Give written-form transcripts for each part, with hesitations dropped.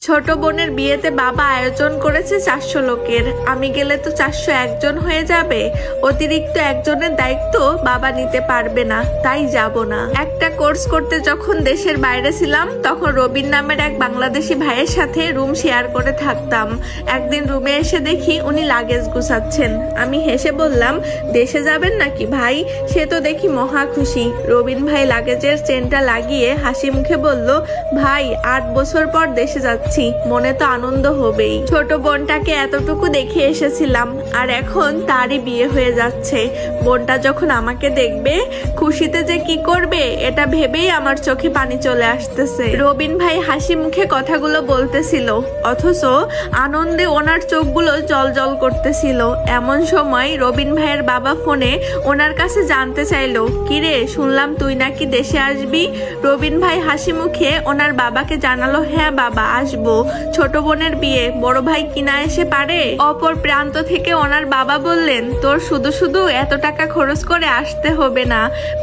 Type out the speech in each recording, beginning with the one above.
ছোট বোনের বিয়েতে বাবা আয়োজন করেছে 400 লোকের। আমি গেলে তো 401 জন হয়ে যাবে। অতিরিক্ত একজনের দায়িত্ব বাবা নিতে পারবে না, তাই যাব না। একটা কোর্স করতে যখন দেশের বাইরে ছিলাম তখন রবিন নামের এক বাংলাদেশি ভাইয়ের সাথে রুম শেয়ার করে থাকতাম। একদিন রুমে এসে দেখি উনি লাগেজ গুছাচ্ছেন। আমি হেসে বললাম, দেশে যাবেন নাকি ভাই? সে তো দেখি মহা খুশি। রবিন ভাই লাগেজের চেনটা লাগিয়ে হাসি মুখে বলল, ভাই 8 বছর পর দেশে যাচ্ছি, মনে তো আনন্দ হবেই। ছোট বোনটাকে এতটুকু দেখে এসেছিলাম আর এখন তারই বিয়ে হয়ে যাচ্ছে। বোনটা যখন আমাকে দেখবে খুশিতে যে কি করবে এটা ভেবেই আমার চোখে পানি চলে আসতেছে। রবিন ভাই হাসি মুখে কথাগুলো বলতেছিল, অথচ আনন্দে ওনার চোখগুলো জলজল করতেছিল। এমন সময় রবিন ভাইয়ের বাবা ফোনে ওনার কাছে জানতে চাইলো, কিরে শুনলাম তুই নাকি দেশে আসবি? রবিন ভাই হাসি মুখে ওনার বাবাকে জানালো, হ্যাঁ বাবা আসবো, ছোট বোনের বিয়ে, বড় ভাই কিনা এসে পারে। অপর প্রান্ত থেকে ওনার বাবা বললেন, তোর শুধু শুধু এত টাকা খরচ করে আসতে হবে না,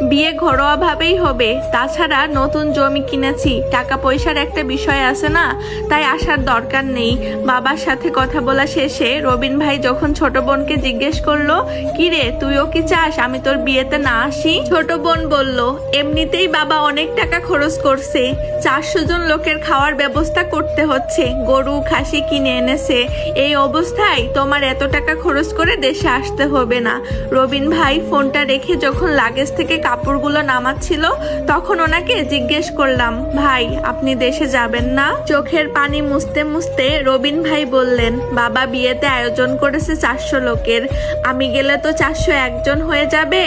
বিয়ে ঘরোয়া ভাবেই হবে। তাছাড়া নতুন জমি কিনেছি, টাকা পয়সার একটা বিষয় আছে না, তাই আসার দরকার নেই। বাবার সাথে কথা বলা শেষে রবিন ভাই যখন ছোট বোনকে জিজ্ঞেস করলো, কিরে তুইও কি চাস আমি তোর বিয়েতে না আসি? ছোট বোন বলল, এমনিতেই বাবা অনেক টাকা খরচ করছে, 400 জন লোকের খাওয়ার ব্যবস্থা করতে হচ্ছে, গরু খাসি কিনে এনেছে। এই অবস্থায় তোমার এত টাকা খরচ করে দেশে আসতে হবে না। রবিন ভাই ফোনটা রেখে যখন লাগেজ থেকে কাপড়গুলো নামাচ্ছিল তখন ওনাকে জিজ্ঞেস করলাম, ভাই আপনি দেশে যাবেন না? চোখের পানি মুছতে মুছতে রবিন ভাই বললেন, বাবা বিয়েতে আয়োজন করেছে 400 লোকের। আমি গেলে তো 401 জন হয়ে যাবে।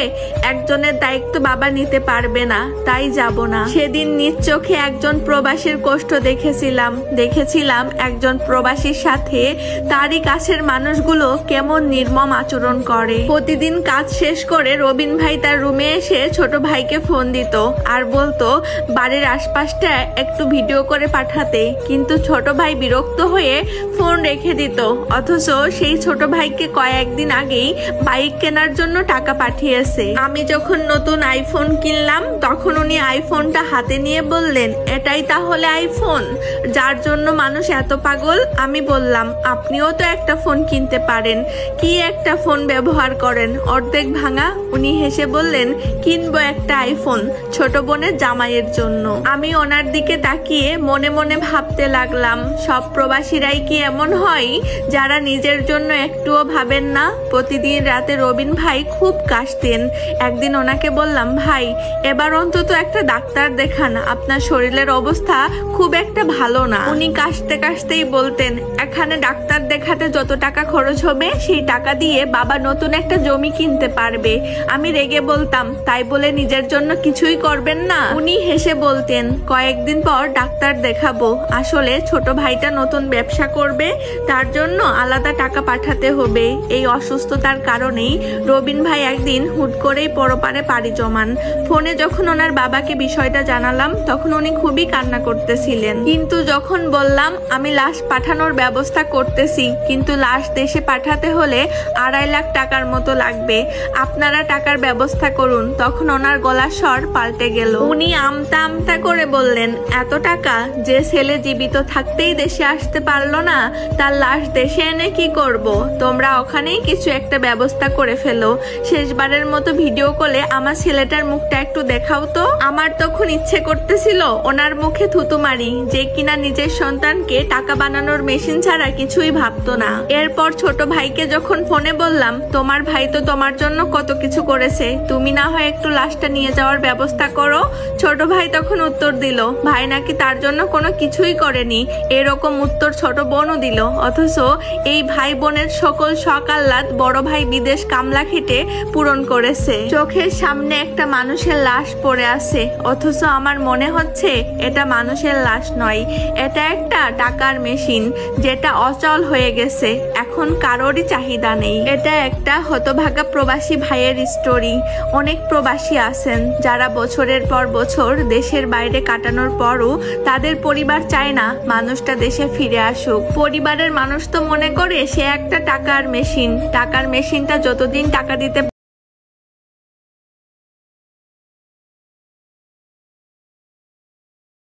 একজনের দায়িত্ব বাবা নিতে পারবে না, তাই যাব না। সেদিন নিজ চোখে একজন প্রবাসীর কষ্ট দেখেছিলাম একজন প্রবাসীর সাথে তারই কাছের মানুষগুলো কেমন নির্মম আচরণ করে। প্রতিদিন কাজ শেষ করে রবিন ভাই তার রুমে এসে ছোট ভাইকে ফোন দিত আর বলতো বাড়ির আশপাশটা একটু ভিডিও করে পাঠাতে, কিন্তু ছোট ভাই বিরক্ত হয়ে ফোন রেখে দিত। অথচ সেই ছোট ভাইকে কয়েকদিন আগেই বাইক কেনার জন্য টাকা পাঠিয়েছে। আমি যখন নতুন আইফোন কিনলাম তখন উনি আইফোনটা হাতে নিয়ে বললেন, এটাই তাহলে আইফোন যার জন্য মানুষ এত পাগল? আমি বললাম, আপনিও তো একটা ফোন কিনতে পারেন, কি একটা ফোন ব্যবহার করেন অর্ধেক ভাঙা? উনি হেসে বললেন, কিনবো একটা আইফোন ছোট বোনের জামাইয়ের জন্য। আমি ওনার দিকে তাকিয়ে মনে মনে ভাবতে লাগলাম, সব প্রবাসীরাই কি এমন হয় যারা নিজের জন্য একটুও ভাবেন না? প্রতিদিন রাতে রবিন ভাই খুব কাশতেন। একদিন ওনাকে বললাম, ভাই এবার অন্তত একটা ডাক্তার দেখান, আপনার শরীরের অবস্থা খুব একটা ভালো না। উনি কাশতে কাশতেই বলতেন, এখানে ডাক্তার দেখাতে যত টাকা খরচ হবে সেই টাকা দিয়ে বাবা নতুন একটা জমি কিনতে পারবে। আমি রেগে বলতাম, তাই বলে নিজের জন্য কিছুই করবেন না? উনি হেসে বলতেন, কয়েকদিন পর ডাক্তার দেখাবো, আসলে ছোট ভাইটা নতুন ব্যবসা করবে, তার জন্য আলাদা টাকা পাঠাতে হবে। এই অসুস্থতার কারণেই রবিন ভাই একদিন হুট করেই পরপারে পাড়ি জমান। ফোনে যখন ওনার বাবাকে বিষয়টা জানালাম তখন উনি খুবই কান্না করতেছিলেন। কিন্তু যখন বললাম আমি লাশ পাঠানোর ব্যবস্থা করতেছি, কিন্তু লাশ দেশে পাঠাতে হলে 2.5 লাখ টাকার মতো লাগবে, আপনারা টাকার ব্যবস্থা করুন, তখন ওনার গলার স্বর পাল্টে গেল। উনি আমতা আমতা করে বললেন, এত টাকা? যে ছেলে জীবিত থাকতেই দেশে আসতে পারলো না, তার লাশ দেশে এনে কি করব? তোমরা ওখানেই কিছু একটা ব্যবস্থা করে ফেলো। শেষবারের মতো ভিডিও কলে আমার ছেলেটার মুখটা একটু দেখাও তো। আমার তখন ইচ্ছে করতেছিল ওনার মুখে থুতু মারি, যে কিনা নিজের সন্তানকে টাকা বানানোর মেশিন ছাড়া কিছুই ভাবতো না। এরপর ছোট ভাইকে যখন ফোনে বললাম, তোমার ভাই তো তোমার জন্য কত কিছু করেছে, তুমি না হয় একটু লাশটা নিয়ে যাওয়ার ব্যবস্থা করো। ছোট ভাই তখন উত্তর দিল, ভাই নাকি তার জন্য কোনো কিছুই করেনি। এরকম উত্তর ছোট বোনও দিল। অথচ এই ভাই বোনের সকল শখ আহ্লাদ বড় ভাই বিদেশ কামলা খেটে পূরণ করেছে। চোখের সামনে একটা মানুষের লাশ পড়ে আছে, অথচ আমার মনে হচ্ছে এটা মানুষের লাশ নয়, এটা একটা টাকার মেশিন যেটা অচল হয়ে গেছে, এখন কারোরই চাহিদা নেই। এটা একটা হতভাগা প্রবাসী ভাইয়ের স্টোরি। অনেক প্রবাসী আছেন যারা বছরের পর বছর দেশের বাইরে কাটানোর পরও তাদের পরিবার চায় না মানুষটা দেশে ফিরে আসুক। পরিবারের মানুষ তো মনে করে সে একটা টাকার মেশিন, টাকার মেশিনটা যতদিন টাকা দিতে